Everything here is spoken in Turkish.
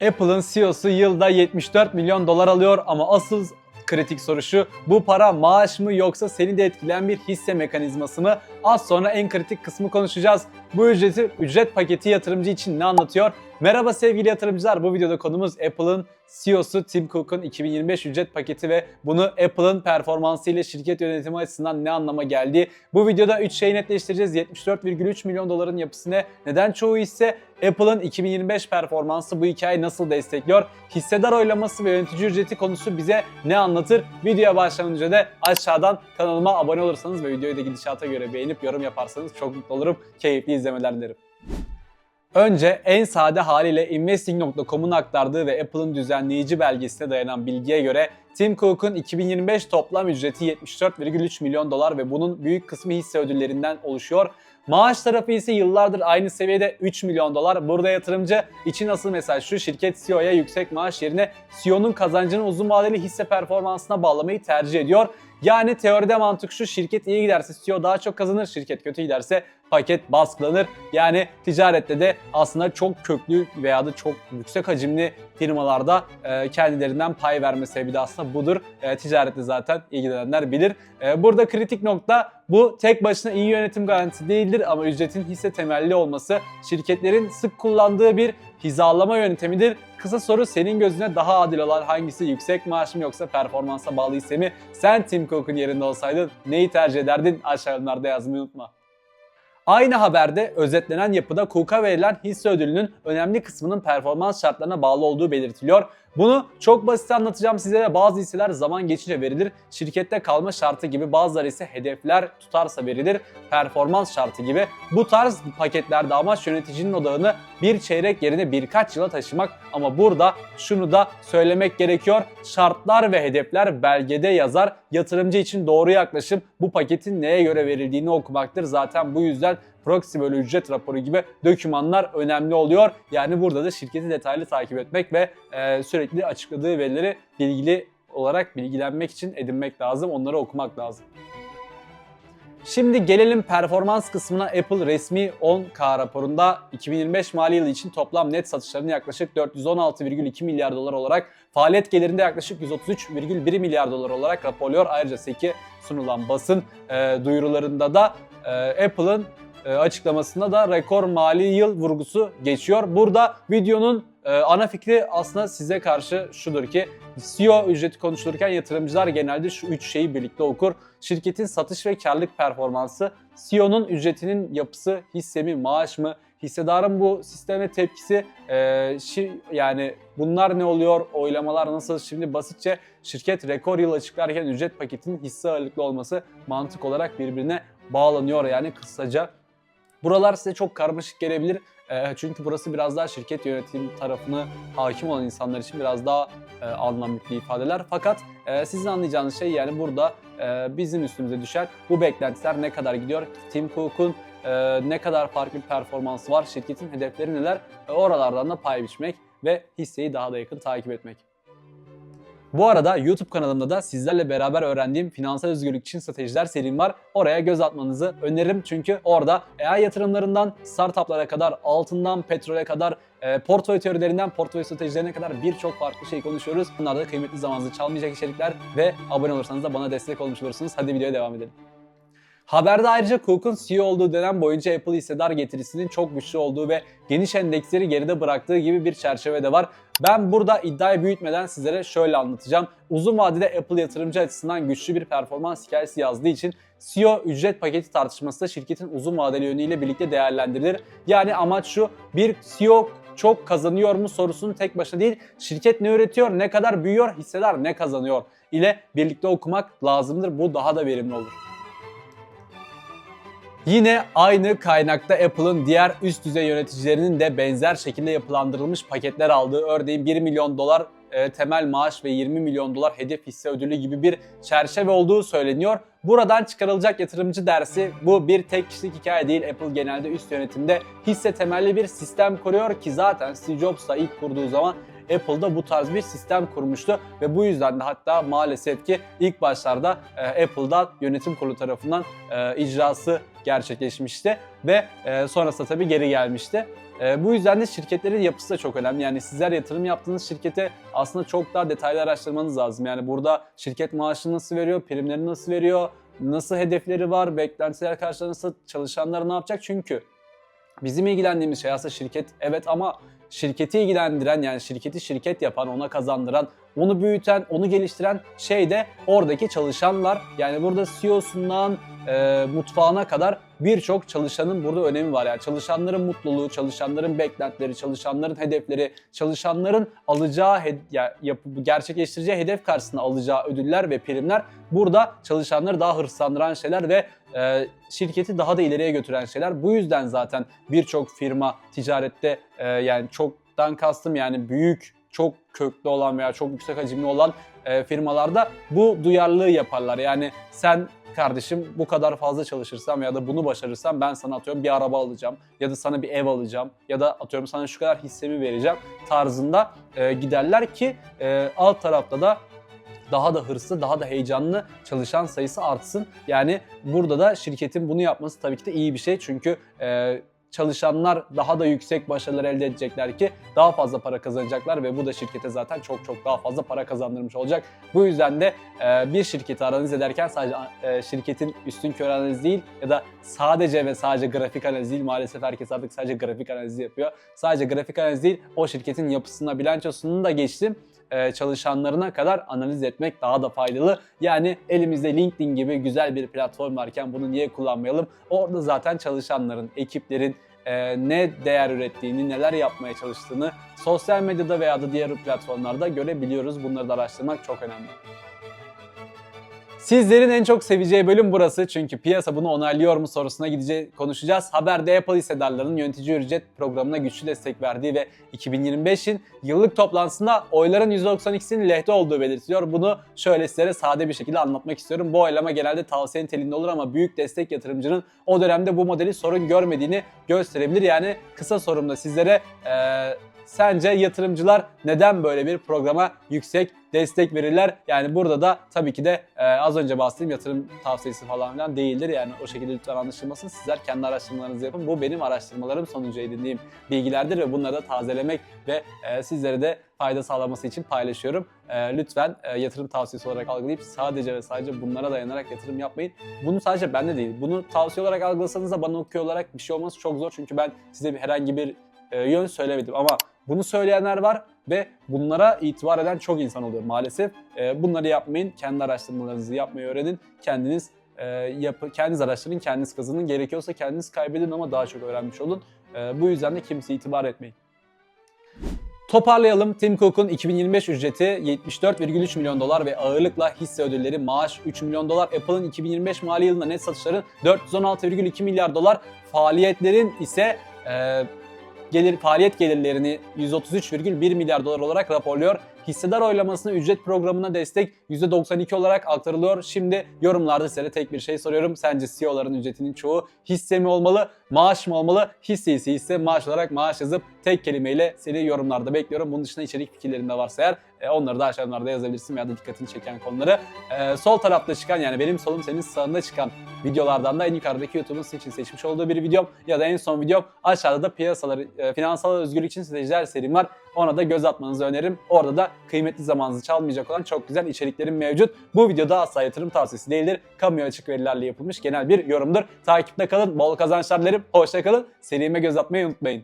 Apple'ın CEO'su yılda 74 milyon dolar alıyor ama asıl kritik soru şu: bu para maaş mı yoksa seni de etkileyen bir hisse mekanizması mı? Az sonra en kritik kısmı konuşacağız. Bu ücret paketi yatırımcı için ne anlatıyor? Merhaba sevgili yatırımcılar, bu videoda konumuz Apple'ın CEO'su Tim Cook'un 2025 ücret paketi ve bunu Apple'ın performansı ile şirket yönetimi açısından ne anlama geldiği. Bu videoda 3 şeyi netleştireceğiz. 74,3 milyon doların yapısı ne? Neden çoğu hisse? Apple'ın 2025 performansı bu hikayeyi nasıl destekliyor? Hissedar oylaması ve yönetici ücreti konusu bize ne anlatır? Videoya başlamadan önce de aşağıdan kanalıma abone olursanız ve videoyu da gidişata göre beğenip yorum yaparsanız çok mutlu olurum. Keyifli izlemeler dilerim. Önce en sade haliyle Investing.com'un aktardığı ve Apple'ın düzenleyici belgesine dayanan bilgiye göre Tim Cook'un 2025 toplam ücreti 74,3 milyon dolar ve bunun büyük kısmı hisse ödüllerinden oluşuyor. Maaş tarafı ise yıllardır aynı seviyede 3 milyon dolar. Burada yatırımcı için asıl mesaj şu: şirket CEO'ya yüksek maaş yerine CEO'nun kazancını uzun vadeli hisse performansına bağlamayı tercih ediyor. Yani teoride mantık şu: şirket iyi giderse CEO daha çok kazanır, şirket kötü giderse paket baskılanır. Yani ticarette de aslında çok köklü veya da çok yüksek hacimli firmalarda kendilerinden pay verme sebebi de aslında budur. Ticarette zaten ilgilenenler bilir. Burada kritik nokta: bu tek başına iyi yönetim garantisi değildir ama ücretin hisse temelli olması şirketlerin sık kullandığı bir hizalama yöntemidir. Kısa soru: senin gözüne daha adil olan hangisi? Yüksek maaş mı yoksa performansa bağlı hisse mi? Sen Tim Cook'un yerinde olsaydın neyi tercih ederdin? Aşağılarda yazmayı unutma. Aynı haberde özetlenen yapıda Cook'a verilen hisse ödülünün önemli kısmının performans şartlarına bağlı olduğu belirtiliyor. Bunu çok basit anlatacağım sizlere. Bazı hisseler zaman geçince verilir, şirkette kalma şartı gibi; bazıları ise hedefler tutarsa verilir, performans şartı gibi. Bu tarz paketlerde amaç yöneticinin odağını bir çeyrek yerine birkaç yıla taşımak. Ama burada şunu da söylemek gerekiyor: şartlar ve hedefler belgede yazar. Yatırımcı için doğru yaklaşım bu paketin neye göre verildiğini okumaktır. Zaten bu yüzden proxy bölü ücret raporu gibi dokümanlar önemli oluyor. Yani burada da şirketi detaylı takip etmek ve sürekli açıkladığı verileri bilgili olarak bilgilenmek için edinmek lazım. Onları okumak lazım. Şimdi gelelim performans kısmına. Apple resmi 10K raporunda 2025 mali yılı için toplam net satışlarını yaklaşık 416,2 milyar dolar olarak, faaliyet gelirinde yaklaşık 133,1 milyar dolar olarak raporluyor. Ayrıca SEC'e sunulan basın duyurularında da Apple'ın açıklamasında da rekor mali yıl vurgusu geçiyor. Burada videonun ana fikri aslında size karşı şudur ki: CEO ücreti konuşulurken yatırımcılar genelde şu 3 şeyi birlikte okur: şirketin satış ve karlılık performansı, CEO'nun ücretinin yapısı, hisse mi maaş mı, hissedarın bu sisteme tepkisi, yani bunlar ne oluyor, oylamalar nasıl? Şimdi basitçe şirket rekor yıl açıklarken ücret paketinin hisse ağırlıklı olması mantık olarak birbirine bağlanıyor. Yani kısaca buralar size çok karmaşık gelebilir. Çünkü burası biraz daha şirket yönetim tarafına hakim olan insanlar için biraz daha anlam yüklü ifadeler. Fakat sizin anlayacağınız şey, yani burada bizim üstümüze düşen bu beklentiler ne kadar gidiyor? Tim Cook'un ne kadar farklı bir performansı var? Şirketin hedefleri neler? Oralardan da pay biçmek ve hisseyi daha da yakın takip etmek. Bu arada YouTube kanalımda da sizlerle beraber öğrendiğim finansal özgürlük için stratejiler serim var. Oraya göz atmanızı öneririm çünkü orada AI yatırımlarından startuplara kadar, altından petrole kadar, portföy teorilerinden portföy stratejilerine kadar birçok farklı şey konuşuyoruz. Bunlar da kıymetli zamanınızı çalmayacak içerikler ve abone olursanız da bana destek olmuş olursunuz. Hadi videoya devam edelim. Haberde ayrıca Cook'un CEO olduğu dönem boyunca Apple hissedar getirisinin çok güçlü olduğu ve geniş endeksleri geride bıraktığı gibi bir çerçeve de var. Ben burada iddiayı büyütmeden sizlere şöyle anlatacağım. Uzun vadede Apple yatırımcı açısından güçlü bir performans hikayesi yazdığı için CEO ücret paketi tartışması da şirketin uzun vadeli yönüyle birlikte değerlendirilir. Yani amaç şu: bir CEO çok kazanıyor mu sorusunun tek başına değil, şirket ne üretiyor, ne kadar büyüyor, hissedar ne kazanıyor ile birlikte okumak lazımdır. Bu daha da verimli olur. Yine aynı kaynakta Apple'ın diğer üst düzey yöneticilerinin de benzer şekilde yapılandırılmış paketler aldığı, örneğin 1 milyon dolar temel maaş ve 20 milyon dolar hedef hisse ödülü gibi bir çerçeve olduğu söyleniyor. Buradan çıkarılacak yatırımcı dersi: bu bir tek kişilik hikaye değil. Apple genelde üst yönetimde hisse temelli bir sistem kuruyor ki zaten Steve Jobs da ilk kurduğu zaman Apple'da bu tarz bir sistem kurmuştu ve bu yüzden de hatta maalesef ki ilk başlarda Apple'da yönetim kurulu tarafından icrası gerçekleşmişti ve sonrasında tabii geri gelmişti. Bu yüzden de şirketlerin yapısı da çok önemli. Yani sizler yatırım yaptığınız şirkete aslında çok daha detaylı araştırmanız lazım. Yani burada şirket maaşını nasıl veriyor, primlerini nasıl veriyor, nasıl hedefleri var, beklentiler karşılığında nasıl, çalışanlar ne yapacak? Çünkü bizim ilgilendiğimiz şey aslında şirket, evet, ama şirketi ilgilendiren, yani şirketi şirket yapan, ona kazandıran, onu büyüten, onu geliştiren şey de oradaki çalışanlar. Yani burada CEO'sundan mutfağına kadar birçok çalışanın burada önemi var. Yani çalışanların mutluluğu, çalışanların beklentileri, çalışanların hedefleri, çalışanların alacağı, gerçekleştireceği hedef karşısında alacağı ödüller ve primler burada çalışanları daha hırslandıran şeyler ve şirketi daha da ileriye götüren şeyler. Bu yüzden zaten birçok firma ticarette, yani çoktan kastım yani büyük, çok köklü olan veya çok yüksek hacimli olan firmalarda bu duyarlılığı yaparlar. Yani sen kardeşim bu kadar fazla çalışırsam ya da bunu başarırsam ben sana atıyorum bir araba alacağım ya da sana bir ev alacağım ya da atıyorum sana şu kadar hissemi vereceğim tarzında giderler ki alt tarafta da daha da hırslı, daha da heyecanlı çalışan sayısı artsın. Yani burada da şirketin bunu yapması tabii ki de iyi bir şey. Çünkü çalışanlar daha da yüksek başarılar elde edecekler ki daha fazla para kazanacaklar ve bu da şirkete zaten çok çok daha fazla para kazandırmış olacak. Bu yüzden de bir şirketi analiz ederken sadece şirketin üstünkörü analiz değil ya da sadece ve sadece grafik analiz değil. Maalesef herkes artık sadece grafik analizi yapıyor. Sadece grafik analiz değil, o şirketin yapısına, bilançosunu da geçtim, çalışanlarına kadar analiz etmek daha da faydalı. Yani elimizde LinkedIn gibi güzel bir platform varken bunu niye kullanmayalım? Orada zaten çalışanların, ekiplerin ne değer ürettiğini, neler yapmaya çalıştığını sosyal medyada veya da diğer platformlarda görebiliyoruz. Bunları da araştırmak çok önemli. Sizlerin en çok seveceği bölüm burası, çünkü piyasa bunu onaylıyor mu sorusuna konuşacağız. Haberde Apple hissedarlarının yönetici ücret programına güçlü destek verdiği ve 2025'in yıllık toplantısında oyların %92'sinin lehte olduğu belirtiliyor. Bunu şöyle sizlere sade bir şekilde anlatmak istiyorum. Bu oylama genelde tavsiye niteliğinde olur ama büyük destek yatırımcının o dönemde bu modeli sorun görmediğini gösterebilir. Yani kısa sorumda sizlere sence yatırımcılar neden böyle bir programa yüksek destek verirler? Yani burada da tabii ki de az önce bahsettiğim yatırım tavsiyesi falan filan değildir. Yani o şekilde lütfen anlaşılmasın. Sizler kendi araştırmalarınızı yapın. Bu benim araştırmalarım sonucu edindiğim bilgilerdir ve bunları da tazelemek ve sizlere de fayda sağlaması için paylaşıyorum. Lütfen yatırım tavsiyesi olarak algılayıp sadece ve sadece bunlara dayanarak yatırım yapmayın. Bunu sadece bende değil. Bunu tavsiye olarak algılasanız da bana okuyor olarak bir şey olması çok zor. Çünkü ben size herhangi bir yön söylemedim ama bunu söyleyenler var ve bunlara itibar eden çok insan oluyor maalesef. Bunları yapmayın. Kendi araştırmalarınızı yapmayı öğrenin. Kendiniz kendiniz araştırın, kendiniz kazanın. Gerekiyorsa kendiniz kaybedin ama daha çok öğrenmiş olun. Bu yüzden de kimseye itibar etmeyin. Toparlayalım. Tim Cook'un 2025 ücreti $74,3 milyon ve ağırlıkla hisse ödülleri, maaş $3 milyon. Apple'ın 2025 mali yılında net satışları $416,2 milyar. Faaliyetlerin ise faaliyet gelirlerini $133,1 milyar olarak raporluyor. Hissedar oylamasına ücret programına destek %92 olarak aktarılıyor. Şimdi yorumlarda size tek bir şey soruyorum. Sence CEO'ların ücretinin çoğu hisse mi olmalı, maaş mı olmalı? Hisse ise hisse, maaş olarak maaş yazıp tek kelimeyle seni yorumlarda bekliyorum. Bunun dışında içerik fikirlerin de varsa eğer onları da aşağılarda yazabilirsin ya da dikkatini çeken konuları. Sol tarafta çıkan, yani benim solum senin sağında çıkan videolardan da en yukarıdaki YouTube'un sizin için seçmiş olduğu bir videom ya da en son videom, aşağıda da piyasaları, finansal özgürlük için stratejiler serim var. Ona da göz atmanızı öneririm. Orada da kıymetli zamanınızı çalmayacak olan çok güzel içeriklerim mevcut. Bu videoda asla yatırım tavsiyesi değildir. Kamuya açık verilerle yapılmış genel bir yorumdur. Takipte kalın, bol kazançlar dilerim. Hoşça kalın. Serime göz atmayı unutmayın.